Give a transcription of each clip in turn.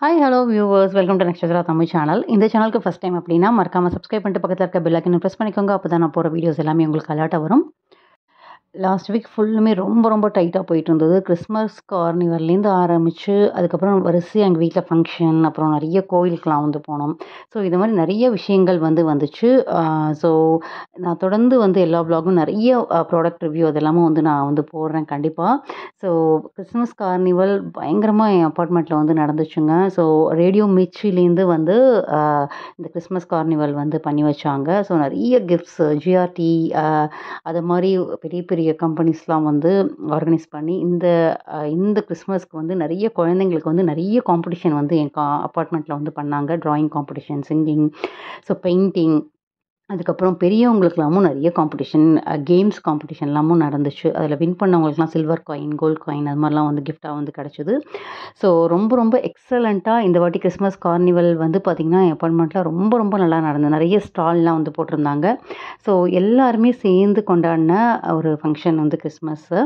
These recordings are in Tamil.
Hi hello viewers, welcome to Nakshatra Tamil channel. இந்த சேனலுக்கு ஃபஸ்ட் டைம் அப்படின்னா மறக்காமல் சப்ஸ்கிரைப் பண்ணிட்டு பக்கத்தில் இருக்க பெல் ஐக்கனை ப்ரெஸ் பண்ணிக்கோங்க. அப்போ தான் நான் போகிற வீடியோஸ் எல்லாமே உங்களுக்கு அலர்ட்டாக வரும். லாஸ்ட் வீக் ஃபுல்லுமே ரொம்ப டைட்டாக போயிட்டு இருந்தது. கிறிஸ்மஸ் கார்னிவல்லேருந்து ஆரம்பித்து அதுக்கப்புறம் வரிசையாக எங்கள் வீட்டில் ஃபங்க்ஷன், அப்புறம் நிறைய கோவிலுக்கெலாம் வந்து போனோம். ஸோ இது மாதிரி நிறைய விஷயங்கள் வந்துச்சு. ஸோ நான் தொடர்ந்து எல்லா வ்ளாகும் நிறைய ப்ராடக்ட் ரிவ்யூ அதெல்லாமே நான் போடுறேன் கண்டிப்பாக. ஸோ கிறிஸ்மஸ் கார்னிவல் பயங்கரமாக என் அப்பார்ட்மெண்ட்டில் நடந்துச்சுங்க. ஸோ ரேடியோ மிர்ச்சிலேருந்து இந்த கிறிஸ்மஸ் கார்னிவல் பண்ணி வச்சாங்க. ஸோ நிறைய கிஃப்ட்ஸ் ஜிஆர்டி அது மாதிரி பெரிய பெரிய கம்பெனிஸ்லாம் ஆர்கனைஸ் பண்ணி இந்த கிறிஸ்மஸ்க்கு நிறைய குழந்தைங்களுக்கு நிறைய காம்படிஷன் என் அப்பார்ட்மெண்ட்டில் பண்ணாங்க. Drawing competition, singing, so painting, அதுக்கப்புறம் பெரியவங்களுக்கெல்லாமும் நிறைய காம்படிஷன், கேம்ஸ் காம்படிஷன்லாமும் நடந்துச்சு. அதில் வின் பண்ணவங்களுக்குலாம் சில்வர் காயின், கோல்ட் காயின் அது மாதிரிலாம் கிஃப்டாக கிடச்சிது. ஸோ ரொம்ப எக்ஸலண்ட்டாக இந்த வாட்டி கிறிஸ்மஸ் கார்னிவல் பார்த்திங்கன்னா என் அப்பார்ட்மெண்ட்டில் ரொம்ப நல்லா நடந்தது. நிறைய ஸ்டால்லாம் போட்டிருந்தாங்க. ஸோ எல்லாருமே சேர்ந்து கொண்டாடின ஒரு ஃபங்க்ஷன் கிறிஸ்மஸ்ஸு.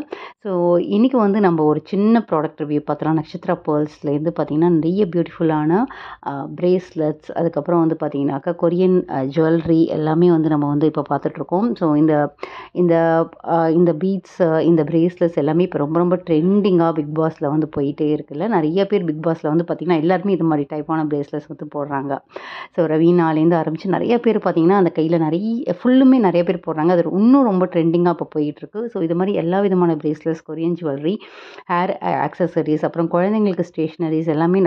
ஸோ இன்றைக்கி நம்ம ஒரு சின்ன ப்ராடக்ட் ரிவ்யூ பார்த்தலாம். நக்ஷத்ரா பேர்ல்ஸ்லேருந்து பார்த்திங்கன்னா நிறைய பியூட்டிஃபுல்லான பிரேஸ்லெட்ஸ், அதுக்கப்புறம் பார்த்திங்கனாக்கா கொரியன் ஜுவல்லரி எல்லாமே நம்ம இப்போ பார்த்துட்ருக்கோம். ஸோ இந்த பீட்ஸ், இந்த பிரேஸ்லெட்ஸ் எல்லாமே இப்போ ரொம்ப ட்ரெண்டிங்காக பிக் பாஸில் போயிட்டே இருக்குல்ல. நிறைய பேர் பிக் பாஸில் பார்த்திங்கன்னா எல்லாருமே இது மாதிரி டைப்பான பிரேஸ்லெட்ஸ் போடுறாங்க. ஸோ ரவீனாலேருந்து ஆரம்பித்து நிறைய பேர் பார்த்திங்கன்னா அந்த கையில் ஃபுல்லுமே நிறைய பேர் போடுறாங்க. அது இன்னும் ரொம்ப ட்ரெண்டிங்காக இப்போ போயிட்டுருக்கு. ஸோ இது மாதிரி எல்லா விதமான bracelets, Korean jewellery, hair accessories, அப்புறம் குழந்தைங்களுக்கு ஸ்டேஷ்னரிஸ் எல்லாமே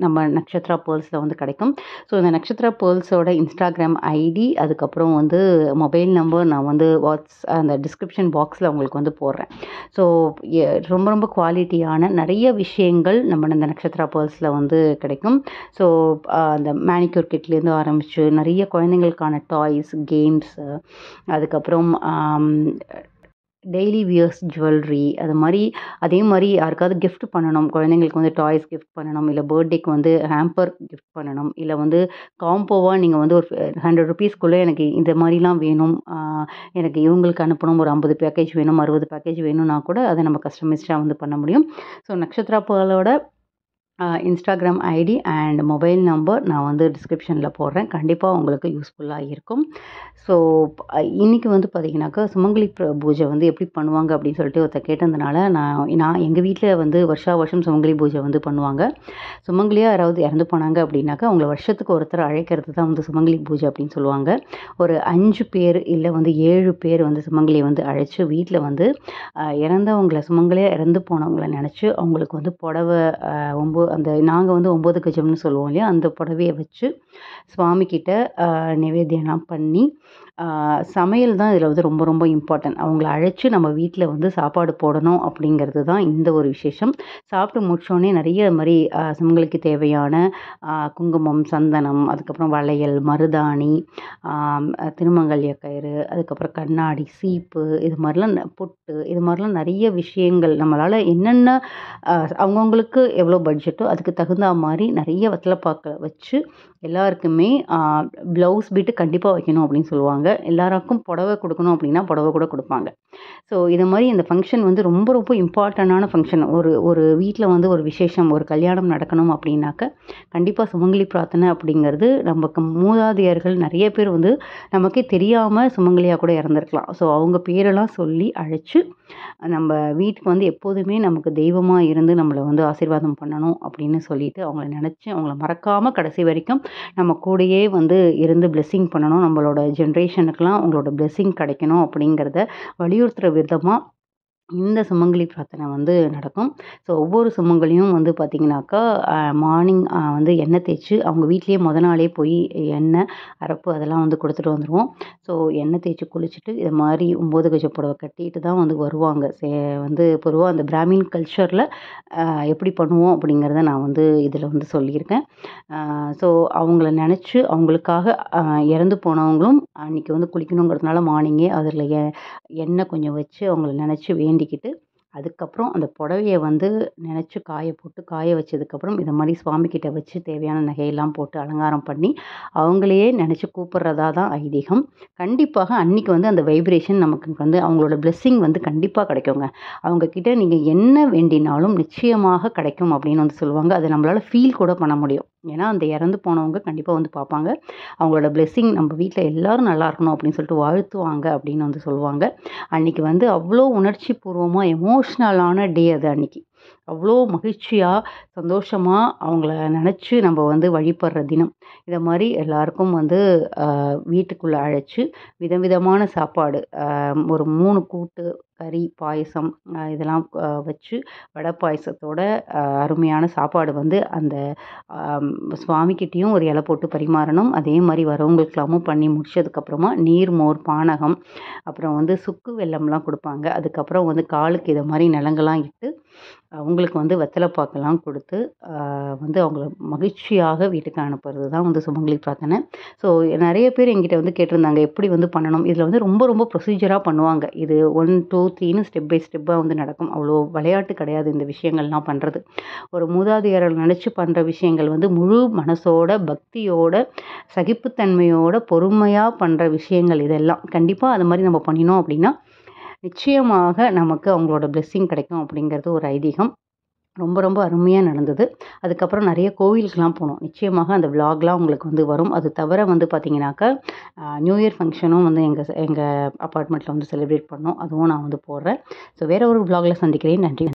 நம்ம நக்ஷத்ரா பேர்ல்ஸில் கிடைக்கும். ஸோ இந்த நக்ஷத்ரா பேர்ல்ஸோட இன்ஸ்டாகிராம் ஐடி, அதுக்கப்புறம் மொபைல் நம்பர் நான் அந்த டிஸ்கிரிப்ஷன் பாக்ஸில் உங்களுக்கு போடுறேன். ஸோ ரொம்ப குவாலிட்டியான நிறைய விஷயங்கள் நம்ம இந்த நக்ஷத்ரா பேர்ல்ஸில் கிடைக்கும். ஸோ அந்த மேனிக்யூர் கிட்லேருந்து ஆரம்பித்து நிறைய குழந்தைங்களுக்கான டாய்ஸ், கேம்ஸு, அதுக்கப்புறம் டெய்லி வியர்ஸ் ஜுவல்லரி, அதே மாதிரி யாருக்காவது கிஃப்ட் பண்ணணும், குழந்தைங்களுக்கு டாய்ஸ் கிஃப்ட் பண்ணணும், இல்லை பர்த்டேக்கு ஹேம்பர் கிஃப்ட் பண்ணணும், இல்லை காம்போவாக நீங்கள் ஒரு ₹100 எனக்கு இந்த மாதிரிலாம் வேணும், எனக்கு இவங்களுக்கு அனுப்பணும், ஒரு 50 பேக்கேஜ் வேணும், 60 பேக்கேஜ் வேணும்னா கூட அதை நம்ம கஸ்டமைஸ்டாக பண்ண முடியும். ஸோ நக்ஷத்ரா பேர்லோட Instagram ID and mobile number நான் டிஸ்கிரிப்ஷனில் போடுறேன். கண்டிப்பாக உங்களுக்கு யூஸ்ஃபுல்லாக இருக்கும். ஸோ இன்றைக்கி பார்த்திங்கனாக்கா சுமங்கலி பூஜை எப்படி பண்ணுவாங்க அப்படின்னு சொல்லிட்டு ஒருத்தர் கேட்டதுனால நான் எங்கள் வீட்டில் வருஷம் சுமங்கலி பூஜை பண்ணுவாங்க. சுமங்கலியாக யாராவது இறந்து போனாங்க அப்படின்னாக்கா அவங்கள வருஷத்துக்கு ஒருத்தர் அழைக்கிறது தான் சுமங்கலி பூஜை அப்படின்னு சொல்லுவாங்க. ஒரு 5 பேர் இல்லை 7 பேர் சுமங்கலியை அழைச்சி வீட்டில் இறந்தவங்களை, சுமங்கலியாக இறந்து போனவங்களை நினச்சி அவங்களுக்கு புடவை, நாங்கள் 9 கஜம்னு சொல்லுவோம் இல்லையா, அந்த புடவையை வச்சு சுவாமிக்கிட்ட நிவேத்தியம்லாம் பண்ணி, சமையல் தான் இதில் ரொம்ப இம்பார்ட்டன்ட். அவங்கள அழைச்சி நம்ம வீட்டில் சாப்பாடு போடணும் அப்படிங்கிறது தான் இந்த ஒரு விசேஷம். சாப்பிட்டு முடிச்சோடனே நிறைய மாதிரி சுமங்கலிக்கு தேவையான குங்குமம், சந்தனம், அதுக்கப்புறம் வளையல், மருதாணி, திருமங்கல்ய கயிறு, அதுக்கப்புறம் கண்ணாடி, சீப்பு, இது மாதிரிலாம் பொட்டு, இது மாதிரிலாம் நிறைய விஷயங்கள் நம்மளால் என்னென்ன அவங்கவுங்களுக்கு எவ்வளோ பட்ஜெட்டோ அதுக்கு தகுந்த மாதிரி நிறைய வெத்தலைப்பாக்க வச்சு எல்லாருக்குமே ப்ளவுஸ் பீட்டு கண்டிப்பாக வைக்கணும் அப்படின்னு சொல்லுவாங்க. எல்லாருக்கும் புடவை கொடுக்கணும் அப்படின்னா புடவை கூட கொடுப்பாங்க. ஸோ இது மாதிரி இந்த ஃபங்க்ஷன் ரொம்ப இம்பார்ட்டண்டான ஃபங்க்ஷன். ஒரு வீட்டில் ஒரு விசேஷம், ஒரு கல்யாணம் நடக்கணும் அப்படின்னாக்க கண்டிப்பாக சுமங்கலி பிரார்த்தனை அப்படிங்கிறது நமக்கு மூதாதையர்கள் நிறைய பேர் நமக்கே தெரியாமல் சுமங்கலியாக கூட இறந்துருக்கலாம். ஸோ அவங்க பேரெல்லாம் சொல்லி அழைச்சி நம்ம வீட்டுக்கு எப்போதுமே நமக்கு தெய்வமாக இருந்து நம்மளை ஆசீர்வாதம் பண்ணணும் அப்படின்னு சொல்லிட்டு அவங்கள நினச்சி அவங்கள மறக்காமல் கடைசி வரைக்கும் நம்ம கூடயே இருந்து பிளெஸ்ஸிங் பண்ணணும், நம்மளோட ஜென்ரேஷனுக்கெலாம் அவங்களோட பிளெஸ்ஸிங் கிடைக்கணும் அப்படிங்கிறத வலியுறுத்துகிற விதமாக இந்த சுமங்கலி பிரார்த்தனை நடக்கும். ஸோ ஒவ்வொரு சுமங்கலியும் பார்த்திங்கனாக்கா மார்னிங் எண்ணெய் தேய்ச்சி அவங்க வீட்லேயே நாளே போய் எண்ணெய், அரப்பு அதெல்லாம் கொடுத்துட்டு வந்துடுவோம். ஸோ எண்ணெய் தேய்ச்சி குளிச்சுட்டு இது மாதிரி 9 கஜ புடவை கட்டிட்டு தான் வருவாங்க. பொதுவாக அந்த பிராமின் கல்ச்சரில் எப்படி பண்ணுவோம் அப்படிங்கிறத நான் இதில் சொல்லியிருக்கேன். ஸோ அவங்கள நினச்சி அவங்களுக்காக இறந்து போனவங்களும் அன்றைக்கி குளிக்கணுங்கிறதுனால மார்னிங்கே அதில் எண்ணெய் கொஞ்சம் வச்சு அவங்கள நினச்சி வேண்டிக்கிட்டு அதுக்கப்புறம் அந்த புடவைய வந்து நெனச்சு காய வச்சதுக்கப்புறம் இத மாரி சுவாமிகிட்ட வச்சு தேவையான நகையெல்லாம் போட்டு அலங்காரம் பண்ணி, அவங்களையே நெனச்சு கூப்பிடுறதா தான் ஐதீகம். கண்டிப்பாக அன்னைக்கு வந்து அந்த வைப்ரேஷன் நமக்கு வந்து அவங்களோட பிளெஸ்ஸிங் வந்து கண்டிப்பா கிடைக்குங்க. அவங்க கிட்ட நீங்க என்ன வேண்டினாலும் நிச்சயமாக கிடைக்கும் அப்படின்னு வந்து சொல்லுவாங்க. அத நம்மளால ஃபீல் கூட பண்ண முடியும். ஏன்னா, அந்த இறந்து போனவங்க கண்டிப்பா வந்து பார்ப்பாங்க. அவங்களோட பிளெஸ்ஸிங் நம்ம வீட்ல எல்லாரும் நல்லா இருக்கணும் அப்படின்னு சொல்லிட்டு வாழ்த்துவாங்க அப்படின்னு வந்து சொல்லுவாங்க. அன்னைக்கு வந்து அவ்ளோ உணர்ச்சி பூர்வமா எமோஷ்னலான டே அது அன்னைக்கு. அவ்ளோ மகிழ்ச்சியா, சந்தோஷமா அவங்கள நெனச்சு நம்ம வந்து வழிபடுற தினம். இத மாரி எல்லாருக்கும் வந்து வீட்டுக்குள்ள அழைச்சு விதவிதமான சாப்பாடு ஒரு 3 கூட்டு, கறி, பாயசம் இதெல்லாம் வச்சு வடை பாயசத்தோட அருமையான சாப்பாடு வந்து அந்த அம் சுவாமிகிட்டயும் ஒரு இலை போட்டு பரிமாறணும். அதே மாரி வரவங்களுக்கெல்லாமும் பண்ணி முடிச்சதுக்கப்புறமா நீர், மோர், பானகம், அப்புறம் வந்து சுக்கு வெல்லம்லாம் குடுப்பாங்க. அதுக்கப்புறம் வந்து காலுக்கு இத மாரி நலங்கெல்லாம் இட்டு, அவங்களுக்கு வந்து வெத்தல பாக்கெல்லாம் குடுத்து, வந்து அவங்கள மகிழ்ச்சியாக வீட்டுக்கு அனுப்புறது தான் வந்து சுமங்கலி பிரார்த்தனை. ஸோ நெறைய பேர் என்கிட்ட வந்து கேட்டிருந்தாங்க, எப்படி வந்து பண்ணணும்? இதில வந்து ரொம்ப ரொம்ப ப்ரொசீஜரா பண்ணுவாங்க. இது 1, 2, 3ன்னு ஸ்டெப் பை ஸ்டெப்பா வந்து நடக்கும். அவ்வளோ விளையாட்டு கிடையாது இந்த விஷயங்கள்லாம் பண்றது. ஒரு மூதாதையர நினைச்சு பண்ற விஷயங்கள் வந்து முழு மனசோட, பக்தியோட, சகிப்புத்தன்மையோட, பொறுமையா பண்ற விஷயங்கள் இதெல்லாம். கண்டிப்பா அது மாரி நம்ம பண்ணினோம் அப்படின்னா, நிச்சயமாக நமக்கு அவங்களோட பிளெஸ்ஸிங் கிடைக்கும் அப்படிங்கிறது ஒரு ஐதீகம். ரொம்ப ரொம்ப அருமையா நடந்தது. அதுக்கப்புறம் நெறைய கோவிலுக்குலாம் போனோம். நிச்சயமாக அந்த விளாக்லாம் உங்களுக்கு வந்து வரும். அது தவிர வந்து பார்த்தீங்கன்னாக்கா, நியூ இயர் ஃபங்ஷனும் வந்து எங்க அபார்ட்மெண்ட்ல வந்து செலிப்ரேட் பண்ணோம். அதுவும் நான் வந்து போடுறேன். ஸோ வேற ஒரு விளாக்ல சந்திக்கிறேன். நன்றி.